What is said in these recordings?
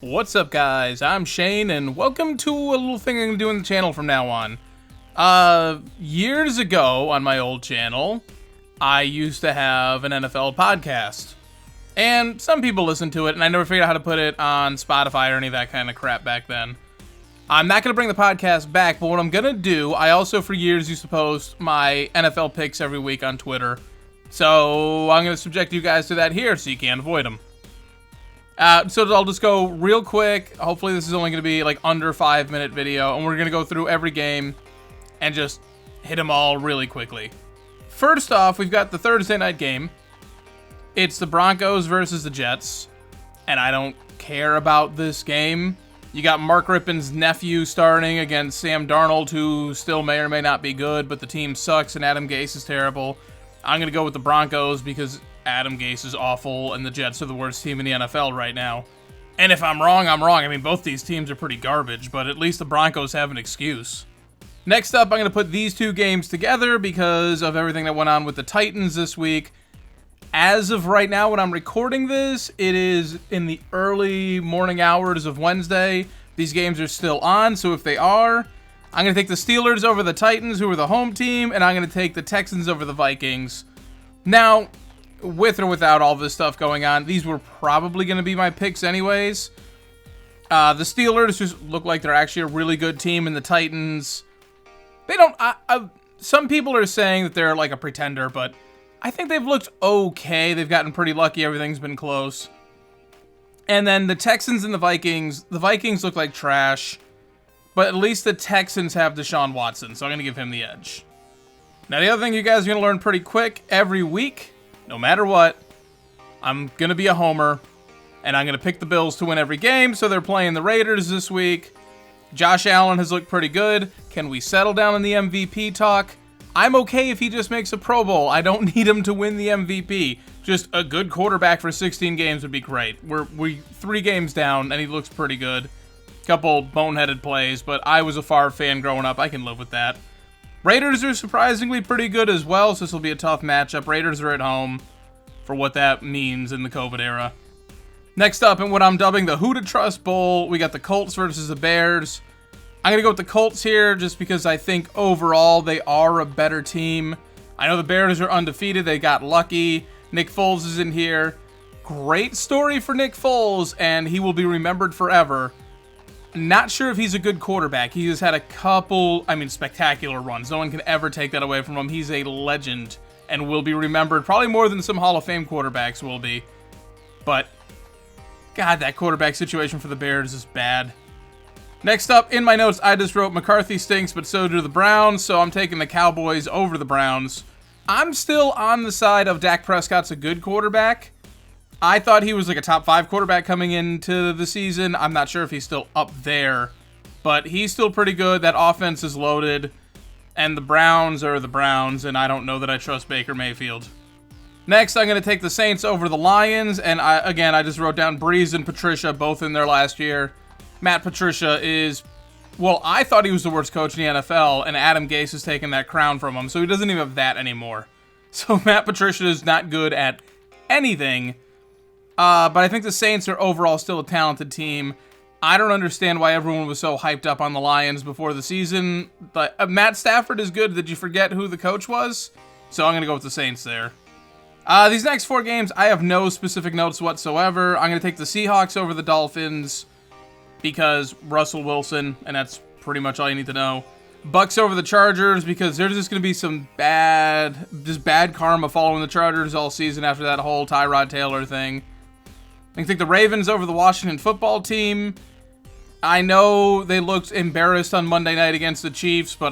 What's up, guys? I'm Shane, and welcome to a little thing I'm going to do on the channel from now on. Years ago on my old channel, I used to have an NFL podcast. And some people listened to it, and I never figured out how to put it on Spotify or any of that kind of crap back then. I'm not going to bring the podcast back, but what I'm going to do, I also for years used to post my NFL picks every week on Twitter. So I'm going to subject you guys to that here so you can't avoid them. So I'll just go real quick. Hopefully this is only going to be like under 5-minute video, and we're going to go through every game and just hit them all really quickly. First off, we've got the Thursday night game. It's the Broncos versus the Jets, and I don't care about this game. You got Mark Rippon's nephew starting against Sam Darnold, who still may or may not be good, but the team sucks and Adam Gase is terrible. I'm going to go with the Broncos because Adam Gase is awful, and the Jets are the worst team in the NFL right now. And if I'm wrong, I'm wrong. I mean, both these teams are pretty garbage, but at least the Broncos have an excuse. Next up, I'm going to put these two games together because of everything that went on with the Titans this week. As of right now, when I'm recording this, it is in the early morning hours of Wednesday. These games are still on, so if they are, I'm going to take the Steelers over the Titans, who are the home team, and I'm going to take the Texans over the Vikings. Now, with or without all this stuff going on, these were probably going to be my picks anyways. The Steelers just look like they're actually a really good team, and the Titans, they don't... some people are saying that they're like a pretender, but I think they've looked okay. They've gotten pretty lucky. Everything's been close. And then the Texans and the Vikings look like trash, but at least the Texans have Deshaun Watson, so I'm going to give him the edge. Now, the other thing you guys are going to learn pretty quick, every week, no matter what, I'm going to be a homer, and I'm going to pick the Bills to win every game, so they're playing the Raiders this week. Josh Allen has looked pretty good. Can we settle down in the MVP talk? I'm okay if he just makes a Pro Bowl. I don't need him to win the MVP. Just a good quarterback for 16 games would be great. We're 3 games down, and he looks pretty good. Couple boneheaded plays, but I was a Favre fan growing up. I can live with that. Raiders are surprisingly pretty good as well, so this will be a tough matchup. Raiders are at home for what that means in the COVID era. Next up, in what I'm dubbing the Who to Trust Bowl, we got the Colts versus the Bears. I'm going to go with the Colts here just because I think overall they are a better team. I know the Bears are undefeated. They got lucky. Nick Foles is in here. Great story for Nick Foles, and he will be remembered forever. Not sure if he's a good quarterback. He has had a couple, spectacular runs. No one can ever take that away from him. He's a legend and will be remembered probably more than some Hall of Fame quarterbacks will be. But, God, that quarterback situation for the Bears is bad. Next up, in my notes, I just wrote McCarthy stinks, but so do the Browns, so I'm taking the Cowboys over the Browns. I'm still on the side of Dak Prescott's a good quarterback. I thought he was like a top 5 quarterback coming into the season. I'm not sure if he's still up there, but he's still pretty good. That offense is loaded, and the Browns are the Browns, and I don't know that I trust Baker Mayfield. Next, I'm going to take the Saints over the Lions, and I just wrote down Breeze and Patricia, both in their last year. Matt Patricia is, well, I thought he was the worst coach in the NFL, and Adam Gase has taken that crown from him, so he doesn't even have that anymore. So Matt Patricia is not good at anything. But I think the Saints are overall still a talented team. I don't understand why everyone was so hyped up on the Lions before the season. But Matt Stafford is good. Did you forget who the coach was? So I'm going to go with the Saints there. These next 4 games, I have no specific notes whatsoever. I'm going to take the Seahawks over the Dolphins because Russell Wilson, and that's pretty much all you need to know. Bucks over the Chargers because there's just going to be some bad karma following the Chargers all season after that whole Tyrod Taylor thing. I think the Ravens over the Washington football team. I know they looked embarrassed on Monday night against the Chiefs, but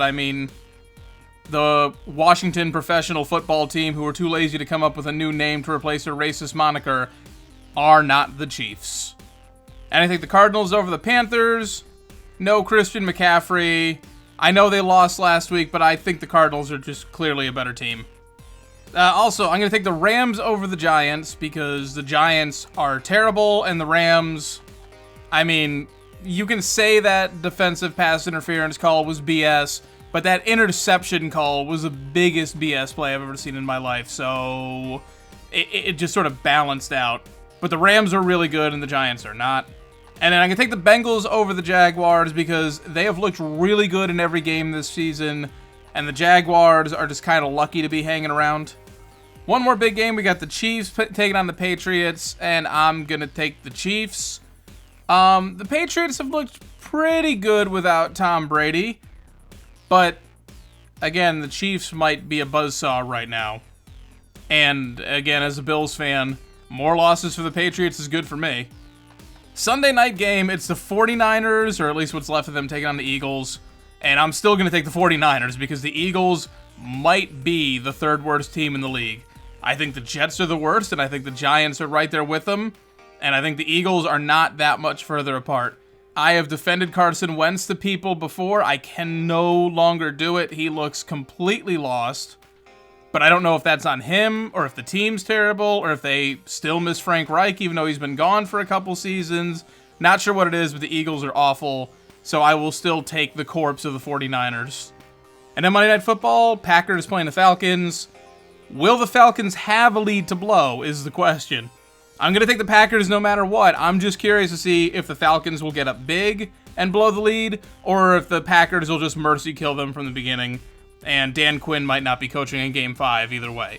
the Washington professional football team, who were too lazy to come up with a new name to replace their racist moniker, are not the Chiefs. And I think the Cardinals over the Panthers. No Christian McCaffrey. I know they lost last week, but I think the Cardinals are just clearly a better team. Also, I'm going to take the Rams over the Giants because the Giants are terrible, and the Rams, you can say that defensive pass interference call was BS, but that interception call was the biggest BS play I've ever seen in my life, so it just sort of balanced out. But the Rams are really good, and the Giants are not. And then I can take the Bengals over the Jaguars because they have looked really good in every game this season, and the Jaguars are just kind of lucky to be hanging around. One more big game, we got the Chiefs taking on the Patriots, and I'm going to take the Chiefs. The Patriots have looked pretty good without Tom Brady, but again, the Chiefs might be a buzzsaw right now. And again, as a Bills fan, more losses for the Patriots is good for me. Sunday night game, it's the 49ers, or at least what's left of them, taking on the Eagles. And I'm still going to take the 49ers because the Eagles might be the third worst team in the league. I think the Jets are the worst, and I think the Giants are right there with them. And I think the Eagles are not that much further apart. I have defended Carson Wentz to people before. I can no longer do it. He looks completely lost. But I don't know if that's on him, or if the team's terrible, or if they still miss Frank Reich, even though he's been gone for a couple seasons. Not sure what it is, but the Eagles are awful, so I will still take the corpse of the 49ers. And then Monday Night Football, Packers playing the Falcons. Will the Falcons have a lead to blow, is the question. I'm going to take the Packers no matter what. I'm just curious to see if the Falcons will get up big and blow the lead, or if the Packers will just mercy kill them from the beginning. And Dan Quinn might not be coaching in Game 5 either way.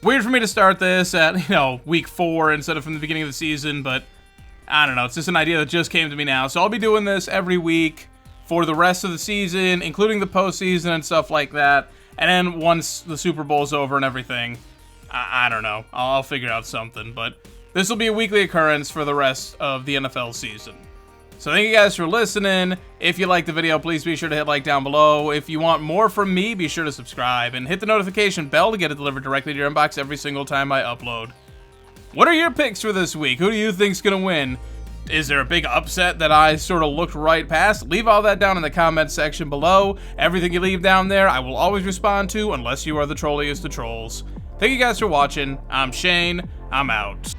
Weird for me to start this at, week 4 instead of from the beginning of the season, but I don't know. It's just an idea that just came to me now. So I'll be doing this every week for the rest of the season, including the postseason and stuff like that. And then once the Super Bowl's over and everything, I don't know. I'll figure out something. But this will be a weekly occurrence for the rest of the NFL season. So thank you guys for listening. If you liked the video, please be sure to hit like down below. If you want more from me, be sure to subscribe and hit the notification bell to get it delivered directly to your inbox every single time I upload. What are your picks for this week? Who do you think's gonna win? Is there a big upset that I sort of looked right past? Leave all that down in the comments section below. Everything you leave down there, I will always respond to unless you are the trolliest of trolls. Thank you guys for watching. I'm Shane. I'm out.